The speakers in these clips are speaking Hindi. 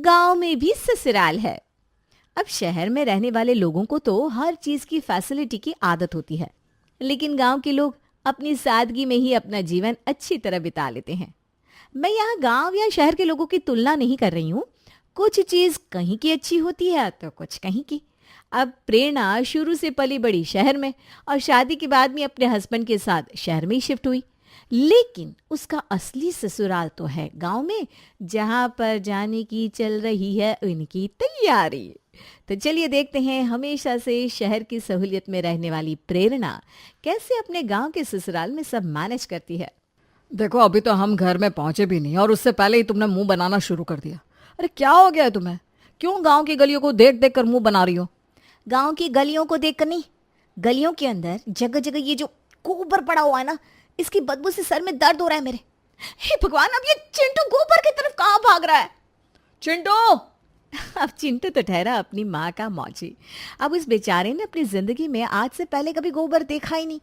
गांव में भी ससुराल है। अब शहर में रहने वाले लोगों को तो हर चीज की फैसिलिटी की आदत होती है, लेकिन गांव के लोग अपनी सादगी में ही अपना जीवन अच्छी तरह बिता लेते हैं। मैं यहाँ गांव या शहर के लोगों की तुलना नहीं कर रही हूँ। कुछ चीज कहीं की अच्छी होती है तो कुछ कहीं की। अब प्रेरणा शुरू से पली बड़ी शहर में और शादी के बाद में अपने हस्बैंड के साथ शहर में ही शिफ्ट हुई, लेकिन उसका असली ससुराल तो है गांव में, जहां पर जाने की चल रही है उनकी तैयारी। तो चलिए देखते हैं हमेशा से शहर की सहूलियत में रहने वाली प्रेरणा कैसे अपने गांव के ससुराल में सब मैनेज करती है। देखो, अभी तो हम घर में पहुंचे भी नहीं और उससे पहले ही तुमने मुंह बनाना शुरू कर दिया। अरे क्या हो गया है तुम्हें? क्यों गांव की गलियों को देख देख कर मुंह बना रही हो? गांव की गलियों को देखकर नहीं, गलियों के अंदर जगह जगह ये जो गोबर पड़ा हुआ है ना, इसकी बदबू से सर में दर्द हो रहा है मेरे। हे भगवान, अब ये चिंटू गोबर की तरफ कहाँ भाग रहा है? चिंटू! अब चिंटू तो ठहरा अपनी माँ का मौजी। अब उस बेचारे ने अपनी जिंदगी में आज से पहले कभी गोबर देखा ही नहीं।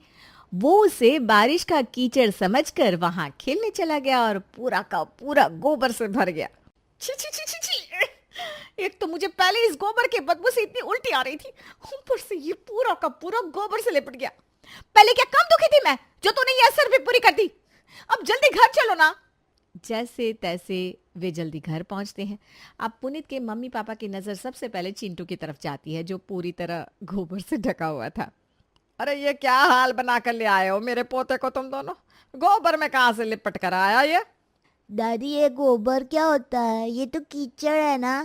वो उसे बारिश का कीचड़ समझकर वहां खेलने चला गया और पूरा का पूरा गोबर से भर गया। छी छी छी छी छी! एक तो मुझे पहले इस गोबर के बदबू से इतनी उल्टी आ रही थी, ऊपर से ये पूरा का पूरा गोबर से लिपट गया। पहले क्या कम दुखी थी मैं जो तूने ये असर भी पूरी कर दी? अब जल्दी घर चलो ना। जैसे तैसे वे जल्दी घर पहुंचते हैं। अब पुनीत के मम्मी पापा की नजर सबसे पहले चिंटू की तरफ जाती है, जो पूरी तरह गोबर से ढका हुआ था। अरे ये क्या हाल बना कर ले आए हो मेरे पोते को तुम दोनों? गोबर में कहाँ से लिपट कर आया ये? दादी, ये गोबर क्या होता है? ये तो कीचड़ है ना।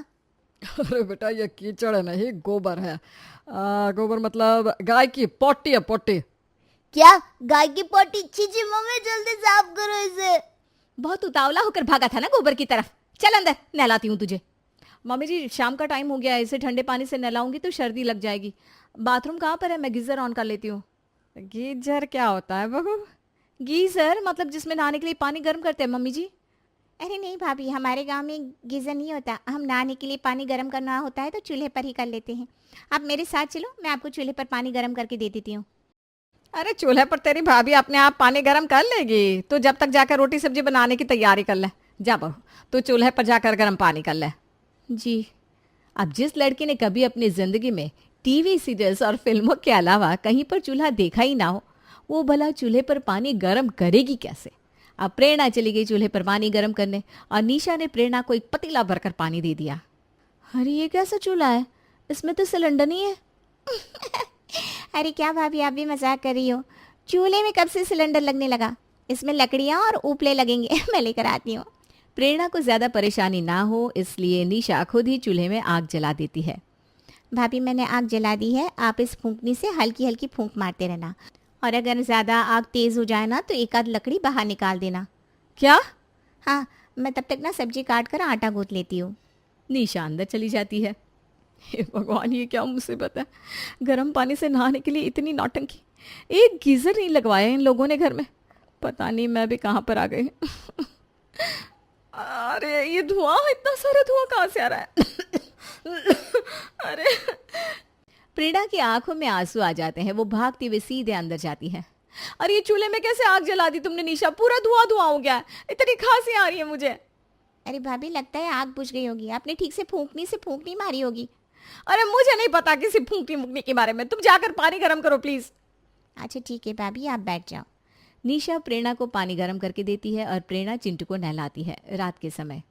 अरे बेटा, ये कीचड़ नहीं, गोबर है। गोबर मतलब गाय की पोटी है, पोटी। क्या? गाय की पोटी? छी मम्मी, जल्दी साफ करो इसे। बहुत उतावला होकर भागा था ना गोबर की तरफ। चल अंदर, नहलाती हूँ तुझे। मम्मी जी, शाम का टाइम हो गया है, इसे ठंडे पानी से नहलाऊंगी तो सर्दी लग जाएगी। बाथरूम कहाँ पर है? मैं गीजर ऑन कर लेती हूँ। गीजर क्या होता है बहू? गीजर मतलब जिसमें नहाने के लिए पानी गर्म करते हैं मम्मी जी। अरे नहीं भाभी, हमारे गांव में गीजर नहीं होता। हम नहाने के लिए पानी गर्म करना होता है तो चूल्हे पर ही कर लेते हैं। आप मेरे साथ चलो, मैं आपको चूल्हे पर पानी गर्म करके दे देती हूँ। अरे चूल्हे पर तेरी भाभी अपने आप पानी गर्म कर लेगी, तो जब तक जाकर रोटी सब्जी बनाने की तैयारी कर ले। जा बहू, तो चूल्हे पर जाकर गर्म पानी कर ले। जी। अब जिस लड़की ने कभी अपनी जिंदगी में टीवी सीरियल्स और फिल्मों के अलावा कहीं पर चूल्हा देखा ही ना हो, वो भला चूल्हे पर पानी गर्म करेगी कैसे? अब प्रेरणा चली गई चूल्हे पर पानी गर्म करने और निशा ने प्रेरणा को एक पतीला भरकर पानी दे दिया। अरे ये कैसा चूल्हा है? इसमें तो सिलेंडर नहीं है। अरे क्या भाभी, आप भी मजाक कर रही हो? चूल्हे में कब से सिलेंडर लगने लगा? इसमें लकड़ियाँ और उपले लगेंगे। मैं लेकर आती हूँ। प्रेरणा को ज्यादा परेशानी ना हो इसलिए निशा खुद ही चूल्हे में आग जला देती है। भाभी, मैंने आग जला दी है। आप इस फूंकनी से हल्की हल्की फूंक मारते रहना, और अगर ज़्यादा आग तेज़ हो जाए ना तो एक आध लकड़ी बाहर निकाल देना। क्या? हाँ, मैं तब तक ना सब्जी काट कर आटा गूंथ लेती हूँ। निशा अंदर चली जाती है। हे भगवान, ये क्या मुसीबत है? गर्म पानी से नहाने के लिए इतनी नौटंकी। एक गीजर नहीं लगवाया इन लोगों ने घर में। पता नहीं मैं भी कहाँ पर आ गई। अरे ये धुआं, इतना सारा धुआं कहाँ से आ रहा है? अरे प्रेरणा की आंखों में आंसू आ जाते हैं। वो भागती हुई सीधे अंदर जाती है। अरे ये चूल्हे में कैसे आग जला दी तुमने निशा? पूरा धुआं धुआं हो गया है। इतनी खांसी आ रही है मुझे। अरे भाभी, लगता है आग बुझ गई होगी। आपने ठीक से फूंकनी से फूंकनी मारी होगी। अरे मुझे नहीं पता किसी फूंकनी मुकनी के बारे में। तुम जाकर पानी गर्म करो प्लीज। अच्छा ठीक है भाभी, आप बैठ जाओ। निशा प्रेरणा को पानी गर्म करके देती है और प्रेरणा चिंटू को नहलाती है रात के समय।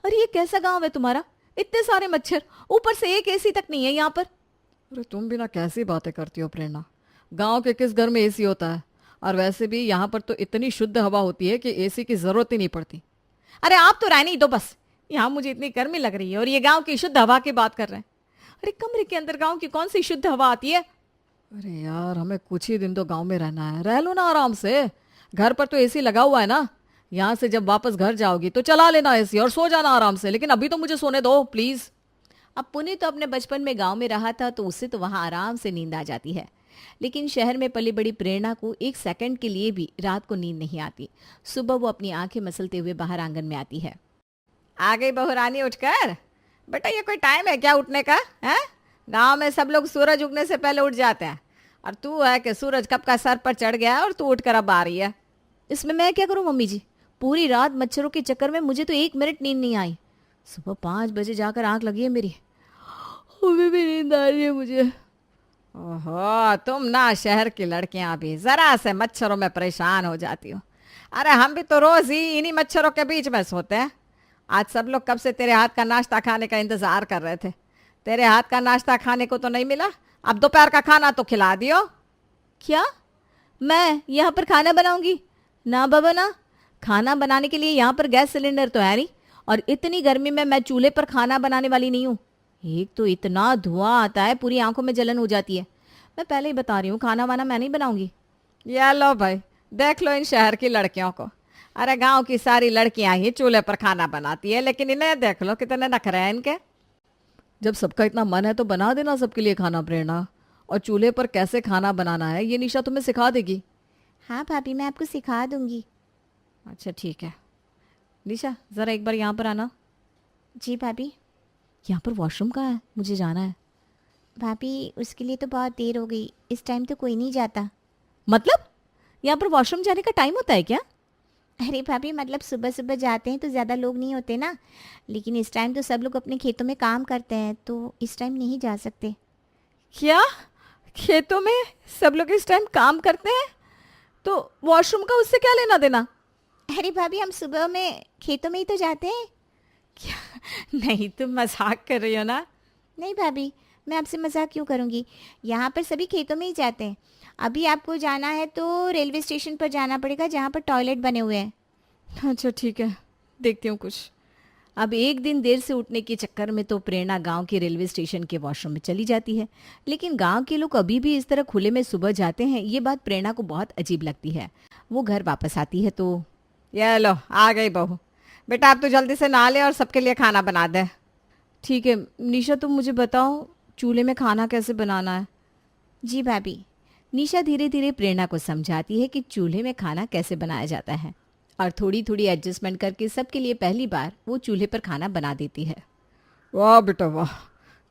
अरे ये कैसा गांव है तुम्हारा? इतने सारे मच्छर, ऊपर से एक एसी तक नहीं है यहाँ पर। अरे तुम भी ना कैसी बातें करती हो प्रेरणा? गांव के किस घर में एसी होता है? और वैसे भी यहाँ पर तो इतनी शुद्ध हवा होती है कि एसी की जरूरत ही नहीं पड़ती। अरे आप तो रहने ही दो बस। यहाँ मुझे इतनी गर्मी लग रही है और ये गांव की शुद्ध हवा की बात कर रहे हैं। अरे कमरे के अंदर गांव की कौन सी शुद्ध हवा आती है? अरे यार, हमें कुछ ही दिन तो गांव में रहना है, रह लो ना आराम से। घर पर तो एसी लगा हुआ है ना। यहाँ से जब वापस घर जाओगी तो चला लेना एसी और सो जाना आराम से, लेकिन अभी तो मुझे सोने दो प्लीज। अब पुनीत तो अपने बचपन में गांव में रहा था तो उसे तो वहां आराम से नींद आ जाती है, लेकिन शहर में पली बड़ी प्रेरणा को एक सेकंड के लिए भी रात को नींद नहीं आती। सुबह वो अपनी आंखें मसलते हुए बाहर आंगन में आती है। आ गई बहू रानी उठकर? बेटा ये कोई टाइम है क्या उठने का? है, गांव में सब लोग सूरज उगने से पहले उठ जाते हैं, और तू है कि सूरज कब का सर पर चढ़ गया और तू उठकर अब आ रही है। इसमें मैं क्या करूं मम्मी जी? पूरी रात मच्छरों के चक्कर में मुझे तो 1 मिनट नींद नहीं आई। सुबह 5 बजे जाकर आंख लगी है मेरी, अभी भी नींद आ रही है मुझे। ओहो, तुम ना शहर की लड़कियां भी जरा से मच्छरों में परेशान हो जाती हो। अरे हम भी तो रोज ही इन्हीं मच्छरों के बीच में सोते हैं। आज सब लोग कब से तेरे हाथ का नाश्ता खाने का इंतजार कर रहे थे। तेरे हाथ का नाश्ता खाने को तो नहीं मिला, अब दोपहर का खाना तो खिला दियो। क्या मैं यहाँ पर खाना बनाऊंगी? ना बाबा ना, खाना बनाने के लिए यहाँ पर गैस सिलेंडर तो है नहीं, और इतनी गर्मी में मैं चूल्हे पर खाना बनाने वाली नहीं हूँ। एक तो इतना धुआं आता है, पूरी आंखों में जलन हो जाती है। मैं पहले ही बता रही हूँ, खाना वाना मैं नहीं बनाऊंगी। ये लो भाई, देख लो इन शहर की लड़कियों को। अरे गांव की सारी लड़कियां ही चूल्हे पर खाना बनाती है, लेकिन इन्हें देख लो कितने नखरे हैं इनके। जब सबका इतना मन है तो बना देना सबके लिए खाना प्रेरणा। और चूल्हे पर कैसे खाना बनाना है ये निशा तुम्हें सिखा देगी। हाँ भाभी, मैं आपको सिखा दूंगी। अच्छा ठीक है। निशा ज़रा एक बार यहाँ पर आना। जी भाभी। यहाँ पर वॉशरूम कहाँ है? मुझे जाना है। भाभी उसके लिए तो बहुत देर हो गई, इस टाइम तो कोई नहीं जाता। मतलब यहाँ पर वॉशरूम जाने का टाइम होता है क्या? अरे भाभी मतलब सुबह सुबह जाते हैं तो ज़्यादा लोग नहीं होते ना, लेकिन इस टाइम तो सब लोग अपने खेतों में काम करते हैं, तो इस टाइम नहीं जा सकते। क्या खेतों में सब लोग इस टाइम काम करते हैं? तो वॉशरूम का उससे क्या लेना देना? अरे भाभी हम सुबह में खेतों में ही तो जाते हैं। नहीं, तुम मजाक कर रही हो ना? नहीं भाभी, मैं आपसे मजाक क्यों करूँगी, यहाँ पर सभी खेतों में ही जाते हैं। अभी आपको जाना है तो रेलवे स्टेशन पर जाना पड़ेगा, जहाँ पर टॉयलेट बने हुए हैं। अच्छा ठीक है, देखती हूँ कुछ। अब एक दिन देर से उठने के चक्कर में तो प्रेरणा गांव के रेलवे स्टेशन के वॉशरूम में चली जाती है, लेकिन गांव के लोग अभी भी इस तरह खुले में सुबह जाते हैं, ये बात प्रेरणा को बहुत अजीब लगती है। वो घर वापस आती है तो ये लो आ गई बहू। बेटा अब तो जल्दी से नहा ले और सबके लिए खाना बना दे। ठीक है निशा, तुम मुझे बताओ चूल्हे में खाना कैसे बनाना है? जी भाभी। निशा धीरे धीरे प्रेरणा को समझाती है कि चूल्हे में खाना कैसे बनाया जाता है, और थोड़ी थोड़ी एडजस्टमेंट करके सबके लिए पहली बार वो चूल्हे पर खाना बना देती है। वाह बेटा वाह,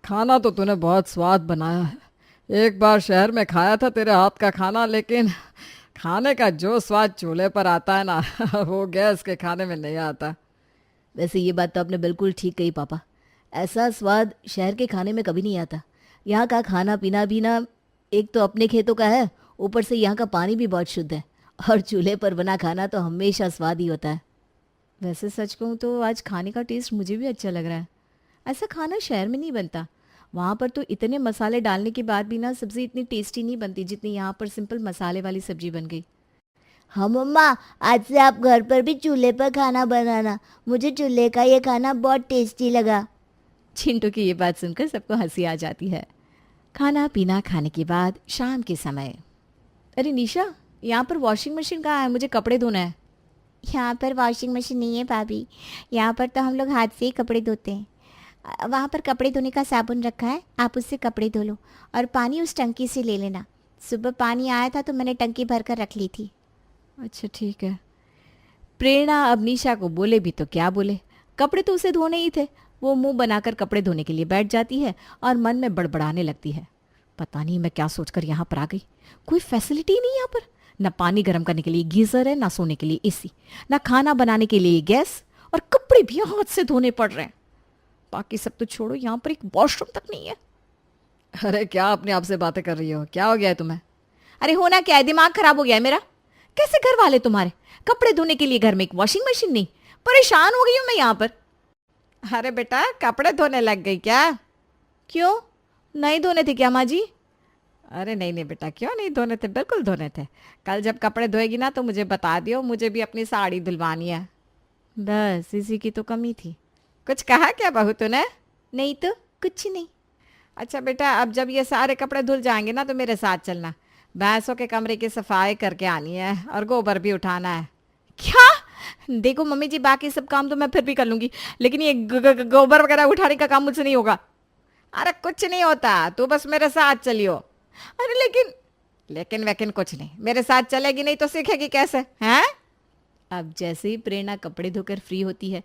खाना तो तूने बहुत स्वाद बनाया है। एक बार शहर में खाया था तेरे हाथ का खाना, लेकिन खाने का जो स्वाद चूल्हे पर आता है ना वो गैस के खाने में नहीं आता। वैसे ये बात तो आपने बिल्कुल ठीक कही पापा, ऐसा स्वाद शहर के खाने में कभी नहीं आता। यहाँ का खाना पीना भी ना, एक तो अपने खेतों का है, ऊपर से यहाँ का पानी भी बहुत शुद्ध है, और चूल्हे पर बना खाना तो हमेशा स्वाद ही होता है। वैसे सच कहूँ तो आज खाने का टेस्ट मुझे भी अच्छा लग रहा है। ऐसा खाना शहर में नहीं बनता, वहाँ पर तो इतने मसाले डालने के बाद भी ना सब्ज़ी इतनी टेस्टी नहीं बनती जितनी यहाँ पर सिंपल मसाले वाली सब्जी बन गई। हाँ मम्मा, आज से आप घर पर भी चूल्हे पर खाना बनाना, मुझे चूल्हे का ये खाना बहुत टेस्टी लगा। चिंटू की ये बात सुनकर सबको हंसी आ जाती है। खाना पीना खाने के बाद शाम के समय, अरे निशा यहाँ पर वॉशिंग मशीन कहाँ है? मुझे कपड़े धोना है। यहाँ पर वॉशिंग मशीन नहीं है भाभी, यहाँ पर तो हम लोग हाथ से ही कपड़े धोते हैं। वहाँ पर कपड़े धोने का साबुन रखा है, आप उससे कपड़े धो लो, और पानी उस टंकी से ले लेना। सुबह पानी आया था तो मैंने टंकी भर कर रख ली थी। अच्छा ठीक है। प्रेरणा अब निशा को बोले भी तो क्या बोले, कपड़े तो उसे धोने ही थे। वो मुंह बनाकर कपड़े धोने के लिए बैठ जाती है और मन में बड़बड़ाने लगती है, पता नहीं मैं क्या सोचकर यहाँ पर आ गई। कोई फैसिलिटी नहीं यहाँ पर, ना पानी गर्म करने के लिए गीजर है, ना सोने के लिए एसी, ना खाना बनाने के लिए गैस, और कपड़े भी हाथ से धोने पड़ रहे हैं। बाकी सब तो छोड़ो, यहाँ पर एक वॉशरूम तक नहीं है। अरे क्या अपने आप से बातें कर रही हो, क्या हो गया है तुम्हें? अरे होना क्या है, दिमाग खराब हो गया है मेरा। कैसे घर वाले तुम्हारे, कपड़े धोने के लिए घर में एक वॉशिंग मशीन नहीं? परेशान हो गई हूँ मैं यहाँ पर। अरे बेटा कपड़े धोने लग गई क्या? क्यों, नहीं धोने थे क्या माँ जी? अरे नहीं नहीं बेटा, क्यों नहीं धोने थे, बिल्कुल धोने थे। कल जब कपड़े धोएगी ना तो मुझे बता दियो, मुझे भी अपनी साड़ी धुलवानी है। बस इसी की तो कमी थी। कुछ कहा क्या बहू तूने? नहीं तो कुछ नहीं। अच्छा बेटा, अब जब ये सारे कपड़े धुल जाएंगे ना तो मेरे साथ चलना। भैंसों के कमरे की सफाई करके आनी है और गोबर भी उठाना है। क्या? देखो मम्मी जी, बाकी सब काम तो मैं फिर भी कर लूंगी, लेकिन ये गोबर वगैरह उठाने का काम मुझसे नहीं होगा। अरे कुछ नहीं होता, तू बस मेरे साथ चलियो। अरे लेकिन वैकिन कुछ नहीं, मेरे साथ चलेगी नहीं तो सीखेगी कैसे हैं? अब जैसे ही प्रेरणा कपड़े धोकर फ्री होती है,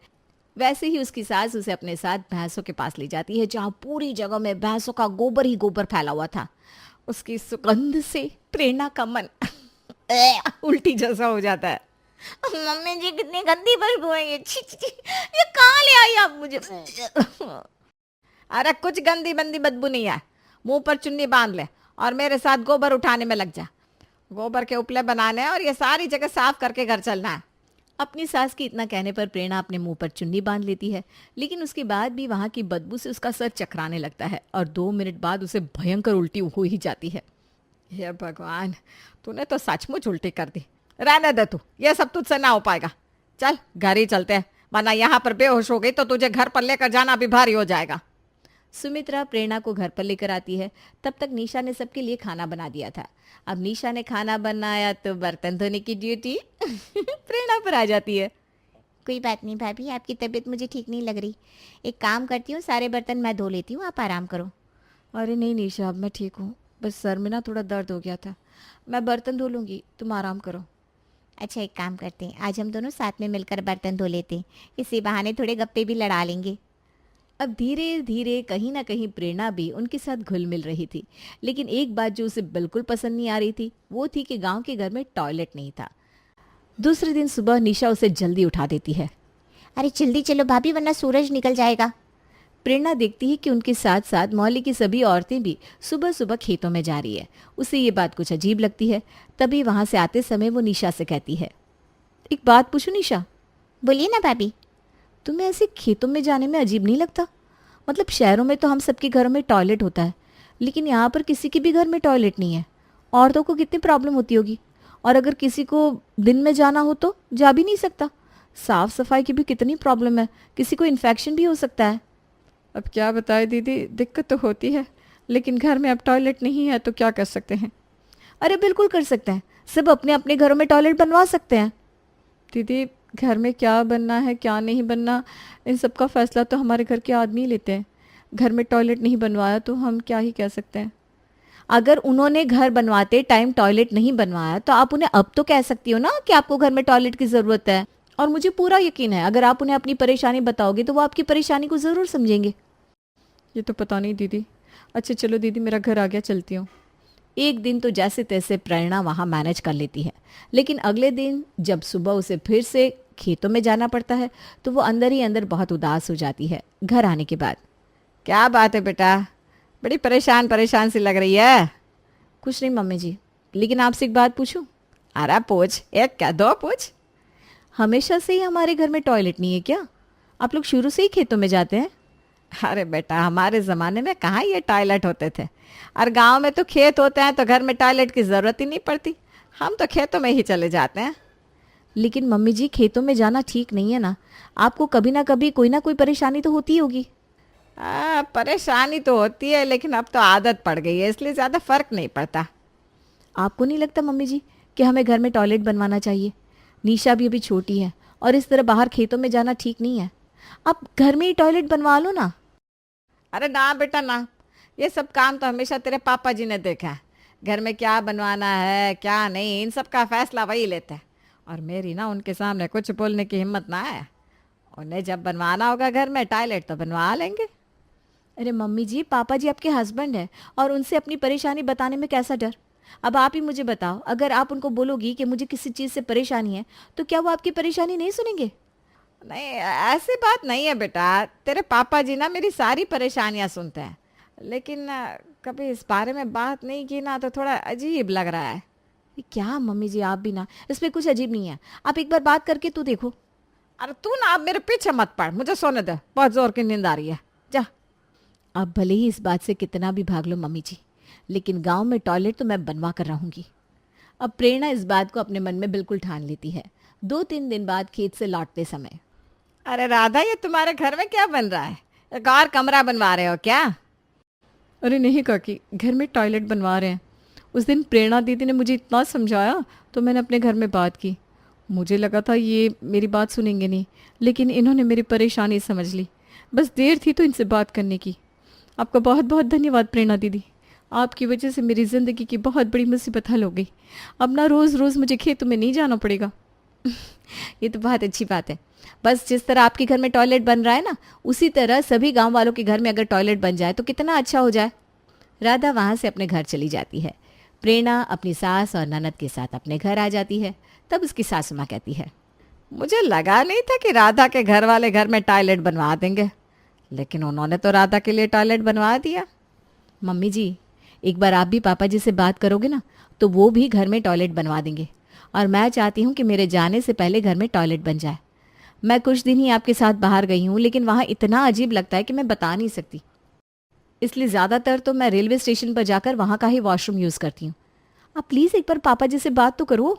वैसे ही उसकी सास उसे अपने साथ भैंसों के पास ले जाती है, जहाँ पूरी जगह में भैंसों का गोबर ही गोबर फैला हुआ था। उसकी सुगंध से प्रेरणा का मन उल्टी जैसा हो जाता है। मम्मी जी कितनी गंदी बदबू है ये, छी छी छी, ये कहाँ ले आई आप मुझे? अरे कुछ गंदी बंदी बदबू नहीं है। मुंह पर चुन्नी बांध ले और मेरे साथ गोबर उठाने में लग जा। गोबर के उपले बनाने हैं और ये सारी जगह साफ करके घर चलना है। अपनी सास के इतना कहने पर प्रेरणा अपने मुंह पर चुन्नी बांध लेती है, लेकिन उसके बाद भी वहां की बदबू से उसका सर चकराने लगता है और 2 मिनट बाद उसे भयंकर उल्टी हो ही जाती है। हे भगवान, तूने तो सचमुच उल्टी कर दी। रहने दे तू, ये सब तुझसे ना हो पाएगा। चल घर ही चलते हैं, वरना यहाँ पर बेहोश हो गई तो तुझे घर पर लेकर जाना भी भारी हो जाएगा। सुमित्रा प्रेरणा को घर पर लेकर आती है। तब तक निशा ने सबके लिए खाना बना दिया था। अब निशा ने खाना बनाया तो बर्तन धोने की ड्यूटी प्रेरणा पर आ जाती है। कोई बात नहीं भाभी, आपकी तबीयत मुझे ठीक नहीं लग रही। एक काम करती हूँ, सारे बर्तन मैं धो लेती हूँ, आप आराम करो। अरे नहीं निशा, अब मैं ठीक हूँ, बस सर में ना थोड़ा दर्द हो गया था। मैं बर्तन धो लूँगी, तुम आराम करो। अच्छा एक काम करते हैं, आज हम दोनों साथ में मिलकर बर्तन धो लेते हैं, इसी बहाने थोड़े गप्पे भी लड़ा लेंगे। अब धीरे धीरे कहीं ना कहीं प्रेरणा भी उनके साथ घुल मिल रही थी, लेकिन एक बात जो उसे बिल्कुल पसंद नहीं आ रही थी वो थी कि गांव के घर में टॉयलेट नहीं था। दूसरे दिन सुबह निशा उसे जल्दी उठा देती है। अरे जल्दी चलो भाभी, वरना सूरज निकल जाएगा। प्रेरणा देखती है कि उनके साथ साथ मोहल्ले की सभी औरतें भी सुबह सुबह खेतों में जा रही है। उसे ये बात कुछ अजीब लगती है। तभी वहां से आते समय वो निशा से कहती है, एक बात पूछूं निशा? बोलिए ना भाभी। तुम्हें ऐसे खेतों में जाने में अजीब नहीं लगता? मतलब शहरों में तो हम सबके घरों में टॉयलेट होता है, लेकिन यहाँ पर किसी के भी घर में टॉयलेट नहीं है। औरतों को कितनी प्रॉब्लम होती होगी, और अगर किसी को दिन में जाना हो तो जा भी नहीं सकता। साफ सफाई की भी कितनी प्रॉब्लम है, किसी को इन्फेक्शन भी हो सकता है। अब क्या बताए दीदी, दिक्कत तो होती है, लेकिन घर में अब टॉयलेट नहीं है तो क्या कर सकते हैं। अरे बिल्कुल कर सकते हैं, सब अपने अपने घरों में टॉयलेट बनवा सकते हैं। दीदी घर में क्या बनना है क्या नहीं बनना, इन सब का फैसला तो हमारे घर के आदमी लेते हैं। घर में टॉयलेट नहीं बनवाया तो हम क्या ही कह सकते हैं। अगर उन्होंने घर बनवाते टाइम टॉयलेट नहीं बनवाया तो आप उन्हें अब तो कह सकती हो ना कि आपको घर में टॉयलेट की ज़रूरत है। और मुझे पूरा यकीन है अगर आप उन्हें अपनी परेशानी बताओगे तो वो आपकी परेशानी को ज़रूर समझेंगे। ये तो पता नहीं दीदी। अच्छा चलो दीदी, मेरा घर आ गया, चलती हूँ। एक दिन तो जैसे तैसे प्रेरणा वहाँ मैनेज कर लेती है, लेकिन अगले दिन जब सुबह उसे फिर से खेतों में जाना पड़ता है तो वो अंदर ही अंदर बहुत उदास हो जाती है। घर आने के बाद, क्या बात है बेटा, बड़ी परेशान परेशान सी लग रही है। कुछ नहीं मम्मी जी, लेकिन आपसे एक बात पूछूं? अरे पूछ, एक क्या दो पूछ। हमेशा से ही हमारे घर में टॉयलेट नहीं है क्या? आप लोग शुरू से ही खेतों में जाते हैं? अरे बेटा, हमारे ज़माने में कहाँ ये टॉयलेट होते थे, और गांव में तो खेत होते हैं तो घर में टॉयलेट की ज़रूरत ही नहीं पड़ती। हम तो खेतों में ही चले जाते हैं। लेकिन मम्मी जी, खेतों में जाना ठीक नहीं है ना, आपको कभी ना कभी कोई ना कोई परेशानी तो होती होगी। परेशानी तो होती है, लेकिन अब तो आदत पड़ गई है, इसलिए ज़्यादा फर्क नहीं पड़ता। आपको नहीं लगता मम्मी जी कि हमें घर में टॉयलेट बनवाना चाहिए? निशा भी अभी छोटी है और इस तरह बाहर खेतों में जाना ठीक नहीं है। आप घर में ही टॉयलेट बनवा लो ना। अरे ना बेटा ना, ये सब काम तो हमेशा तेरे पापा जी ने देखा है। घर में क्या बनवाना है क्या नहीं, इन सब का फैसला वही लेते हैं, और मेरी ना उनके सामने कुछ बोलने की हिम्मत ना है। उन्हें जब बनवाना होगा घर में टॉयलेट तो बनवा लेंगे। अरे मम्मी जी, पापा जी आपके हस्बैंड हैं और उनसे अपनी परेशानी बताने में कैसा डर? अब आप ही मुझे बताओ, अगर आप उनको बोलोगी कि मुझे किसी चीज़ से परेशानी है तो क्या वो आपकी परेशानी नहीं सुनेंगे? नहीं, ऐसी बात नहीं है बेटा। तेरे पापा जी ना मेरी सारी परेशानियां सुनते हैं, लेकिन कभी इस बारे में बात नहीं की ना तो थोड़ा अजीब लग रहा है। ये क्या मम्मी जी, आप भी ना, इसमें कुछ अजीब नहीं है, आप एक बार बात करके तो देखो। अरे तू ना अब मेरे पीछे मत पड़, मुझे सोने दे, बहुत जोर की नींद आ रही है, जा। अब भले ही इस बात से कितना भी भाग लो मम्मी जी, लेकिन गांव में टॉयलेट तो मैं बनवा कर रहूंगी। अब प्रेरणा इस बात को अपने मन में बिल्कुल ठान लेती है। 2-3 दिन बाद खेत से लौटते समय, अरे राधा, ये तुम्हारे घर में क्या बन रहा है? एक और कमरा बनवा रहे हो क्या? अरे नहीं काकी, घर में टॉयलेट बनवा रहे हैं। उस दिन प्रेरणा दीदी ने मुझे इतना समझाया तो मैंने अपने घर में बात की। मुझे लगा था ये मेरी बात सुनेंगे नहीं, लेकिन इन्होंने मेरी परेशानी समझ ली। बस देर थी तो इनसे बात करने की। आपका बहुत बहुत धन्यवाद प्रेरणा दीदी, आपकी वजह से मेरी ज़िंदगी की बहुत बड़ी मुसीबत हल हो गई। अब ना रोज़ रोज़ मुझे खेतों में नहीं जाना पड़ेगा। ये तो बहुत अच्छी बात है। बस जिस तरह आपके घर में टॉयलेट बन रहा है ना, उसी तरह सभी गांव वालों के घर में अगर टॉयलेट बन जाए तो कितना अच्छा हो जाए। राधा वहां से अपने घर चली जाती है। प्रेरणा अपनी सास और ननद के साथ अपने घर आ जाती है। तब उसकी सासू माँ कहती है, मुझे लगा नहीं था कि राधा के घर वाले घर में टॉयलेट बनवा देंगे, लेकिन उन्होंने तो राधा के लिए टॉयलेट बनवा दिया। मम्मी जी, एक बार आप भी पापा जी से बात करोगे ना तो वो भी घर में टॉयलेट बनवा देंगे। और मैं चाहती हूँ कि मेरे जाने से पहले घर में टॉयलेट बन जाए। मैं कुछ दिन ही आपके साथ बाहर गई हूँ, लेकिन वहाँ इतना अजीब लगता है कि मैं बता नहीं सकती। इसलिए ज़्यादातर तो मैं रेलवे स्टेशन पर जाकर वहाँ का ही वॉशरूम यूज़ करती हूँ। आप प्लीज़ एक बार पापा जी से बात तो करो।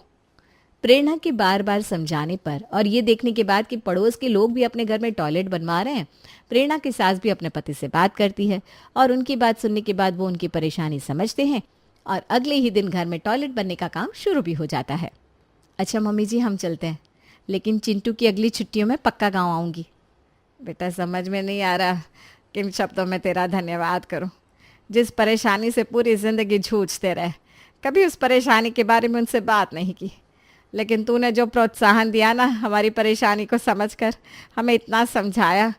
प्रेरणा के बार बार समझाने पर और ये देखने के बाद कि पड़ोस के लोग भी अपने घर में टॉयलेट बनवा रहे हैं, प्रेरणा की सास भी अपने पति से बात करती है और उनकी बात सुनने के बाद वो उनकी परेशानी समझते हैं और अगले ही दिन घर में टॉयलेट बनने का काम शुरू भी हो जाता है। अच्छा मम्मी जी, हम चलते हैं, लेकिन चिंटू की अगली छुट्टियों में पक्का गाँव आऊँगी। बेटा, समझ में नहीं आ रहा किन शब्दों में तेरा धन्यवाद करूं। जिस परेशानी से पूरी ज़िंदगी जूझते रहे, कभी उस परेशानी के बारे में उनसे बात नहीं की, लेकिन तूने जो प्रोत्साहन दिया ना हमारी परेशानी को समझकर, हमें इतना समझाया,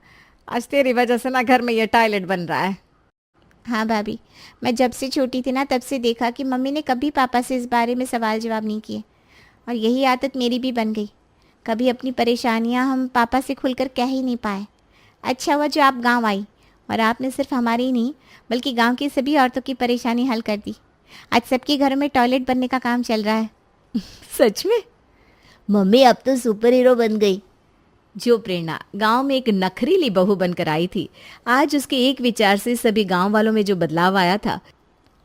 आज तेरी वजह से ना घर में ये टॉयलेट बन रहा है। हाँ भाभी, मैं जब से छोटी थी ना तब से देखा कि मम्मी ने कभी पापा से इस बारे में सवाल जवाब नहीं किए, और यही आदत मेरी भी बन गई। कभी अपनी परेशानियाँ हम पापा से खुलकर कह ही नहीं पाए। अच्छा हुआ जो आप गांव आई, और आपने सिर्फ हमारी ही नहीं बल्कि गांव की सभी औरतों की परेशानी हल कर दी। आज सबके घरों में टॉयलेट बनने का काम चल रहा है। सच में? मम्मी अब तो सुपर हीरो बन गई। जो प्रेरणा गांव में एक नखरीली बहू बनकर आई थी, आज उसके एक विचार से सभी गांव वालों में जो बदलाव आया था,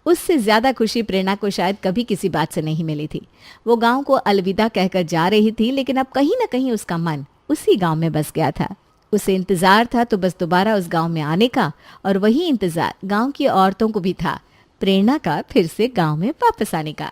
उससे ज्यादा खुशी प्रेरणा को शायद कभी किसी बात से नहीं मिली थी। वो गांव को अलविदा कहकर जा रही थी, लेकिन अब कहीं ना कहीं उसका मन उसी गांव में बस गया था। उसे इंतजार था तो बस दोबारा उस गांव में आने का, और वही इंतजार गांव की औरतों को भी था, प्रेरणा का फिर से गांव में वापस आने का।